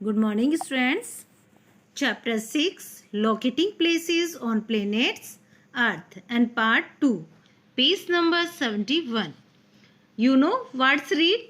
Good morning, students. Chapter 6 Locating Places on Planets Earth and Part 2, Page number 71. You know what's read?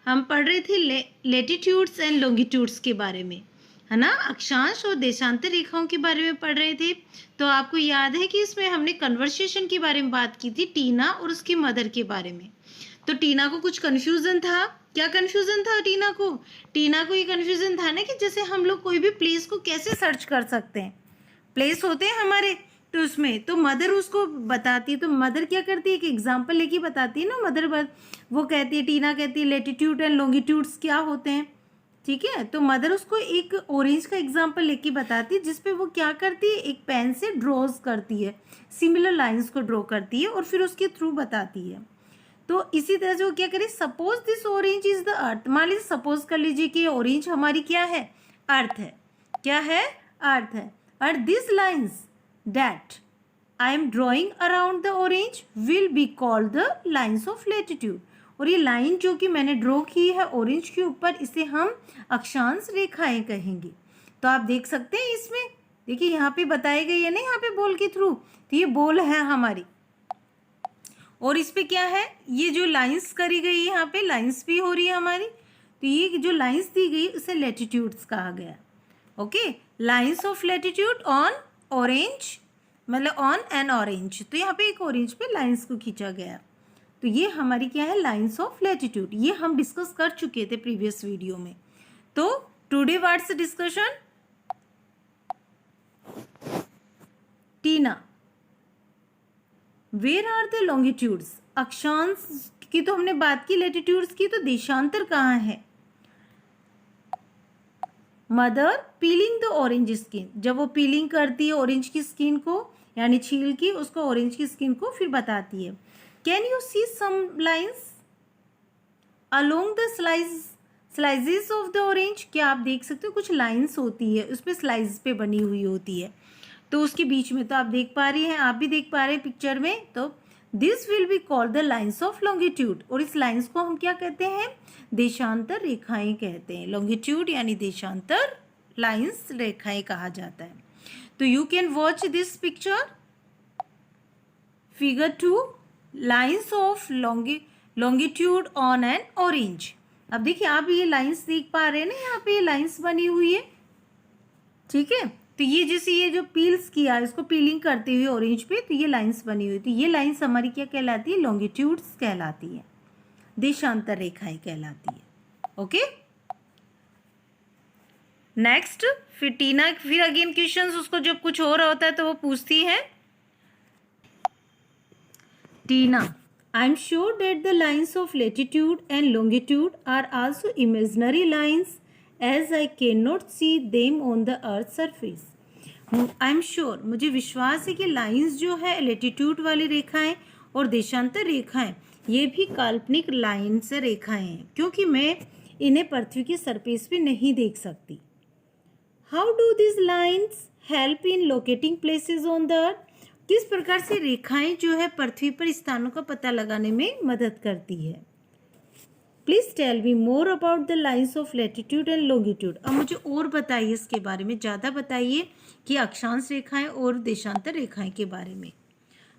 हम पढ़ रहे थे latitudes and longitudes के बारे में, है ना। अक्षांश और देशांतर रेखाओं के बारे में पढ़ रहे थे। तो आपको याद है कि इसमें हमने कन्वर्सेशन के बारे में बात की थी, टीना और उसकी मदर के बारे में। तो टीना को कुछ कन्फ्यूजन था। क्या कन्फ्यूजन था टीना को? टीना को ये कन्फ्यूजन था ना कि जैसे हम लोग कोई भी प्लेस को कैसे सर्च कर सकते हैं। प्लेस होते हैं हमारे, तो उसमें तो मदर उसको बताती है। तो मदर क्या करती है, एक एग्जाम्पल लेके बताती है ना मदर। वो कहती है, टीना कहती है लेटीट्यूड एंड लॉन्गिट्यूड्स क्या होते हैं, ठीक है। तो मदर उसको एक ऑरेंज का एग्जाम्पल लेके बताती है, जिसपे वो क्या करती है, एक पेन से ड्रॉज करती है, सिमिलर लाइंस को ड्रॉ करती है और फिर उसके थ्रू बताती है। तो इसी तरह से वो क्या करे, suppose this orange is the earth. मान लीजिए सपोज कर लीजिए कि ऑरेंज हमारी क्या है, अर्थ है। क्या है? अर्थ है। और this lines that I am drawing around the orange will be called the lines of latitude. और ये लाइन जो कि मैंने ड्रॉ की है ऑरेंज के ऊपर, इसे हम अक्षांश रेखाएं कहेंगे। तो आप देख सकते हैं इसमें, देखिए यहाँ पे बताए गए है ना, यहाँ पे बॉल के थ्रू। तो ये बॉल है हमारी, और इस पे क्या है, ये जो लाइंस करी गई है यहाँ पे, लाइंस भी हो रही है हमारी। तो ये जो लाइंस दी गई उसे लेटिट्यूड्स कहा गया। Okay, lines of latitude on orange, मतलब ऑन एन ऑरेंज। तो यहाँ पे एक ऑरेंज पे लाइंस को खींचा गया। तो ये हमारी क्या है, लाइंस ऑफ लेटिट्यूड। ये हम डिस्कस कर चुके थे प्रीवियस वीडियो में। तो today what's discussion, Tina where are the longitudes. अक्षांश की तो हमने बात की, लेटिट्यूड्स की। तो देशांतर कहाँ है? Mother piling the orange skin, जब वो पीलिंग करती है ऑरेंज की स्किन को, यानी छील की उसको ऑरेंज की स्किन को, फिर बताती है। Can you see some lines along the slices of the orange. क्या आप देख सकते हो कुछ लाइंस होती है, उसपे स्लाइस पे बनी हुई होती है। तो उसके बीच में तो आप देख पा रही हैं, आप भी देख पा रहे हैं पिक्चर में। तो this will be called the lines of longitude. और इस लाइंस को हम क्या कहते हैं, देशांतर रेखाएं कहते हैं। लॉन्गिट्यूड यानी देशांतर, लाइंस रेखाएं कहा जाता है। तो you can watch this picture, figure 2, lines of longitude on an orange. अब देखिए आप ये लाइंस देख पा रहे हैं ना, यहाँ पे ये लाइंस बनी हुई है, ठीक है। तो ये जैसे ये जो पील्स किया, इसको पीलिंग करते हुए ऑरेंज पे, तो ये लाइंस बनी हुई। तो ये लाइंस हमारी क्या कहलाती है, लॉन्गिट्यूड्स कहलाती है, देशांतर रेखाएं कहलाती है। ओके, नेक्स्ट फिर टीना फिर अगेन क्वेश्चंस, उसको जब कुछ हो रहा होता है तो वो पूछती है। Tina, I am sure that the lines of latitude and longitude are also imaginary lines as I cannot see them on the earth surface. I am sure, मुझे विश्वास है कि लाइंस जो है लेटिट्यूड वाली रेखाएं और देशांतर रेखाएं, ये भी काल्पनिक लाइन से रेखाएं हैं, क्योंकि मैं इन्हें पृथ्वी के सरफेस पे नहीं देख सकती। How do this lines help in locating places on the अर्थ। किस प्रकार से रेखाएं जो है पृथ्वी पर स्थानों का पता लगाने में मदद करती है। Please tell me more about the lines of latitude and longitude. अब मुझे और बताइए इसके बारे में, ज़्यादा बताइए कि अक्षांश रेखाएं और देशांतर रेखाएं के बारे में।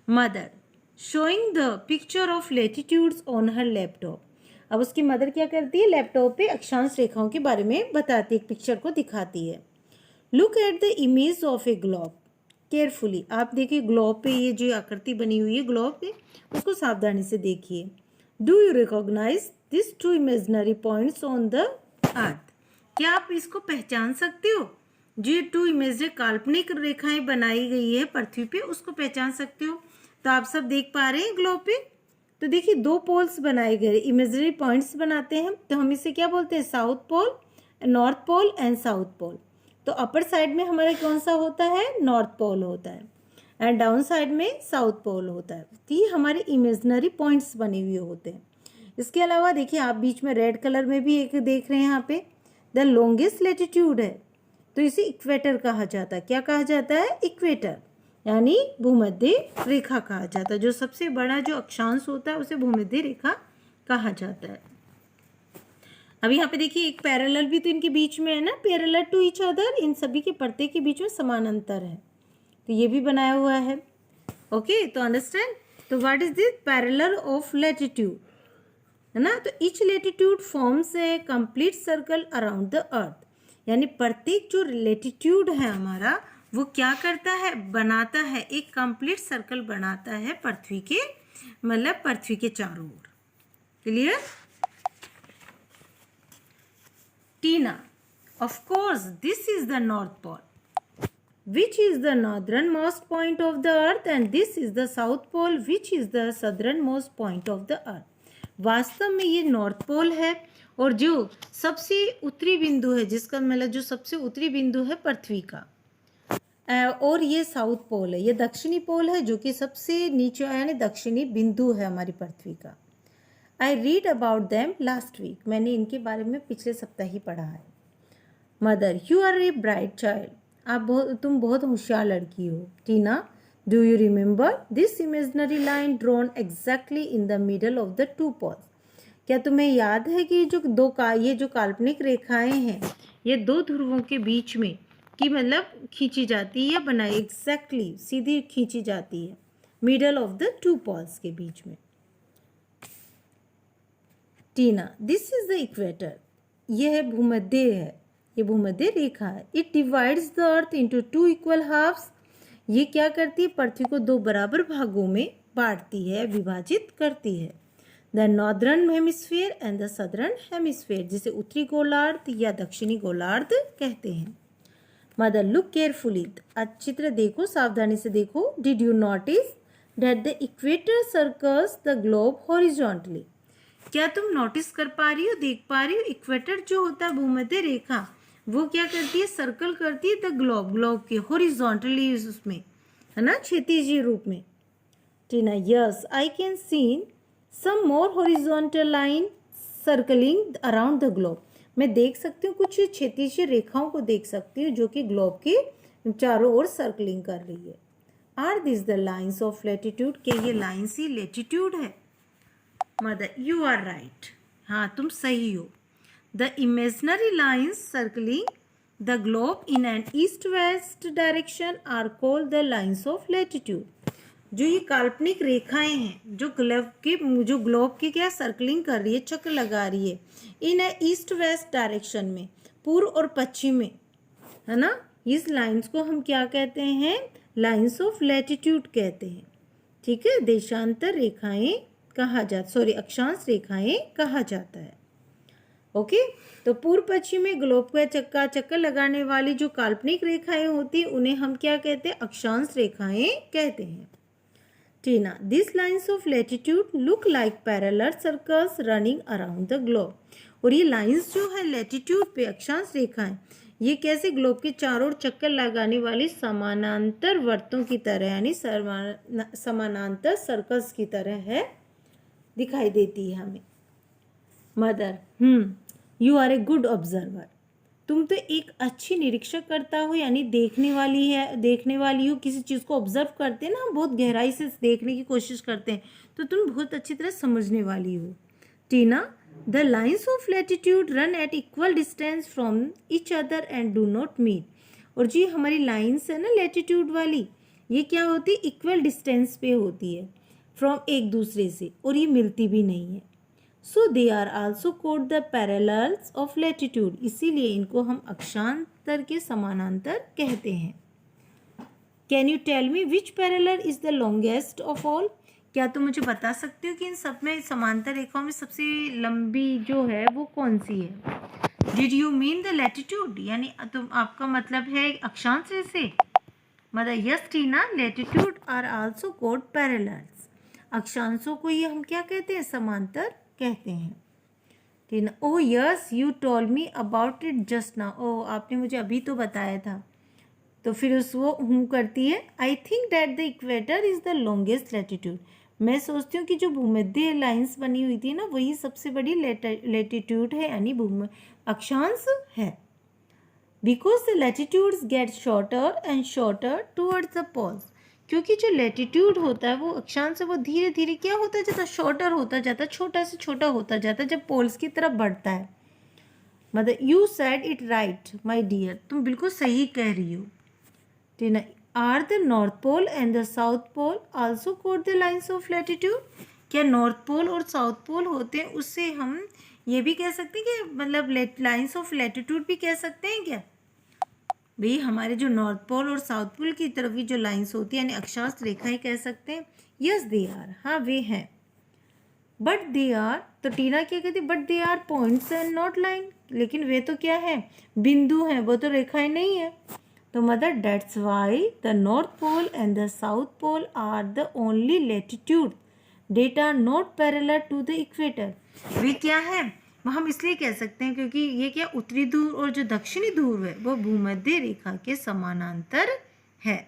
Mother showing the picture of latitudes on her laptop. अब उसकी मदर क्या करती है, लैपटॉप पे अक्षांश रेखाओं के बारे में बताती है, एक पिक्चर को दिखाती है। Look at the image of A globe carefully. आप देखिए ग्लोब पे ये जो आकृति बनी हुई है ग्लोब पे, उसको सावधानी से देखिए। Do you recognise this two imaginary points on the earth. क्या आप इसको पहचान सकते हो, जो टू इमेजिनरी काल्पनिक रेखाएं बनाई गई है पृथ्वी पे, उसको पहचान सकते हो। तो आप सब देख पा रहे हैं ग्लोब पे। तो देखिए दो पोल्स बनाए गए, इमेजिनरी पॉइंट्स बनाते हैं। तो हम इसे क्या बोलते हैं, south pole, north pole and south pole. तो अपर साइड में हमारा कौन सा होता है, नॉर्थ पोल होता है, एंड डाउन साइड में साउथ पोल होता है। तो ये हमारे इमेजिनरी पॉइंट्स बने हुए होते हैं। इसके अलावा देखिए आप बीच में रेड कलर में भी एक देख रहे हैं, यहाँ पे द लॉन्गेस्ट लेटिट्यूड है, तो इसे इक्वेटर कहा जाता है। क्या कहा जाता है, इक्वेटर, यानी भूमध्य रेखा कहा जाता है। जो सबसे बड़ा जो अक्षांश होता है उसे भूमध्य रेखा कहा जाता है। अब यहाँ पे देखिए एक पैरेलल भी तो इनके बीच में है ना, पैरेलल टू ईच अदर, इन सभी के प्रत्येक के बीच में समानांतर है, तो ये भी बनाया हुआ है। ओके, तो अंडरस्टैंड। तो what is this? Parallel of latitude, है ना। तो each latitude forms a complete circle around the earth, यानी प्रत्येक जो लैटिट्यूड है हमारा वो क्या करता है, बनाता है एक कंप्लीट सर्कल बनाता है पृथ्वी के, मतलब पृथ्वी के चारों ओर। Clear? Tina, of course this is the north pole, which is the northernmost point of the earth, and this is the south pole, which is the southernmost point of the earth. वास्तव में ये नॉर्थ पोल है और जो सबसे उत्तरी बिंदु है, जिसका मतलब जो सबसे उत्तरी बिंदु है पृथ्वी का, और ये साउथ पोल है, ये दक्षिणी पोल है जो कि सबसे नीचे यानी दक्षिणी बिंदु है हमारी पृथ्वी का। I read about them last week, मैंने इनके बारे में पिछले सप्ताह ही पढ़ा है। Mother, you are a bright child, तुम बहुत होशियार लड़की हो। Tina, do you remember this imaginary line drawn exactly in the middle of the two poles? क्या तुम्हें याद है कि ये जो काल्पनिक रेखाएं हैं ये दो ध्रुवों के बीच में की मतलब खींची जाती है या बनाई, एग्जैक्टली सीधी खींची जाती है middle of the two poles के बीच में। Tina, this is the equator, यह है भूमध्य है, ये भूमध्य रेखा है। It divides the earth into two equal halves, ये क्या करती है, पृथ्वी को दो बराबर भागों में बांटती है, विभाजित करती है। The northern hemisphere and the southern hemisphere, जिसे उत्तरी गोलार्ध या दक्षिणी गोलार्ध कहते हैं। मदर, लुक केयरफुली, अच्छी तरह देखो, सावधानी से देखो। Did you notice that the equator circles the globe horizontally? क्या तुम नोटिस कर पा रही हो, देख पा रही हो, इक्वेटर जो होता है भूमध्य रेखा वो क्या करती है, सर्कल करती है द ग्लोब के हॉरिजॉन्टली, उसमें है ना, क्षैतिज रूप में। Tina, yes I can seen some more horizontal line circling around the globe, मैं देख सकती हूँ कुछ क्षैतिज रेखाओं को देख सकती हूँ जो कि ग्लोब के चारों ओर सर्कलिंग कर रही है। Are this the lines of latitude, क्या ये लाइन्स ही लैटिट्यूड है? मदर, यू आर राइट, हाँ तुम सही हो। The imaginary lines circling the globe in an east west direction are called the lines of latitude. जो ये काल्पनिक रेखाएं हैं जो ग्लोब की क्या सर्कलिंग कर रही है, चक्र लगा रही है इन ए ईस्ट वेस्ट डायरेक्शन में, पूर्व और पश्चिम में, है ना, इस लाइन्स को हम क्या कहते हैं, लाइन्स ऑफ लैटिट्यूड कहते हैं। ठीक है, देशांतर रेखाएं कहा जाता, सॉरी अक्षांश रेखाएं कहा जाता है। ओके, तो पूर्व पश्चिम में ग्लोब का चक्कर लगाने वाली जो काल्पनिक रेखाएं होती हैं उन्हें हम क्या कहते हैं, अक्षांश रेखाएं कहते हैं। Tina, this lines of latitude look like parallel circles running around the globe, और ये लाइन्स जो है लैटिट्यूड पे अक्षांश रेखाएं, ये कैसे ग्लोब के चारों ओर चक्कर लगाने वाली समानांतर वर्तों की तरह यानी समानांतर सर्कल्स की तरह है, दिखाई देती है हमें। Mother, you are a good observer, तुम तो एक अच्छी निरीक्षक करता हो, यानी देखने वाली हो, किसी चीज़ को ऑब्जर्व करते हैं ना, हम बहुत गहराई से देखने की कोशिश करते हैं, तो तुम बहुत अच्छी तरह समझने वाली हो। Tina, the lines of latitude run at equal distance from each other and do not meet, और जी हमारी लाइन्स है ना लैटिट्यूड वाली, ये क्या होती है, इक्वल डिस्टेंस पे होती है फ्रॉम एक दूसरे से, और ये मिलती भी नहीं है। So they are also called the parallels of latitude, इसीलिए इनको हम अक्षांतर के समानांतर कहते हैं। Can you tell me which parallel is the longest of all, क्या तुम मुझे बता सकते हो कि इन सब में समांतर रेखाओं में सबसे लंबी जो है वो कौन सी है? Did you mean the latitude, यानी तुम आपका मतलब है अक्षांश से? Mother, yes Tina, latitude are also called parallels, अक्षांशों को ये हम क्या कहते हैं, समांतर कहते हैं। Tina, oh yes you told me about it just now, oh आपने मुझे अभी तो बताया था। तो फिर वो करती है, I think that the equator is the longest latitude, मैं सोचती हूँ कि जो भूमध्य लाइंस बनी हुई थी ना वही सबसे बड़ी लैटिट्यूड है, यानी अक्षांश है। Because the latitudes get shorter and shorter towards the poles, क्योंकि जो लैटिट्यूड होता है वो अक्षांश है, वो धीरे धीरे क्या होता जाता है, शॉर्टर होता जाता है, छोटा से छोटा होता जाता है जब पोल्स की तरफ बढ़ता है। Mother you said it right my dear, तुम बिल्कुल सही कह रही हो। Tina, are the north pole and the south pole also called the lines of latitude, क्या नॉर्थ पोल और साउथ पोल होते हैं, उससे हम ये भी कह सकते हैं कि मतलब लाइन्स ऑफ लैटिट्यूड भी कह सकते हैं क्या? भाई हमारे जो नॉर्थ पोल और साउथ पोल की तरफ की जो लाइन्स होती है यानी अक्षांश रेखाएं कह सकते हैं। यस दे आर, हाँ वे हैं। बट दे आर, तो टीना क्या कहती, but they are points and not line, लेकिन वे तो क्या है, बिंदु हैं, वो तो रेखाएं नहीं है। तो mother that's why the north pole and the south pole are the only latitude that are not parallel to the equator. वे क्या है, वो हम इसलिए कह सकते हैं क्योंकि ये क्या उत्तरी ध्रुव और जो दक्षिणी ध्रुव है वो भूमध्य रेखा के समानांतर है।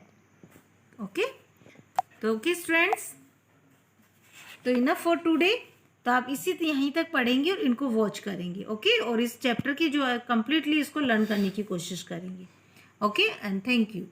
ओके, तो ओके स्टूडेंट्स, तो इनफ फॉर टुडे। तो आप इसी यहीं तक पढ़ेंगे और इनको वॉच करेंगे। ओके, और इस चैप्टर की जो है कंप्लीटली इसको लर्न करने की कोशिश करेंगे। Okay and thank you.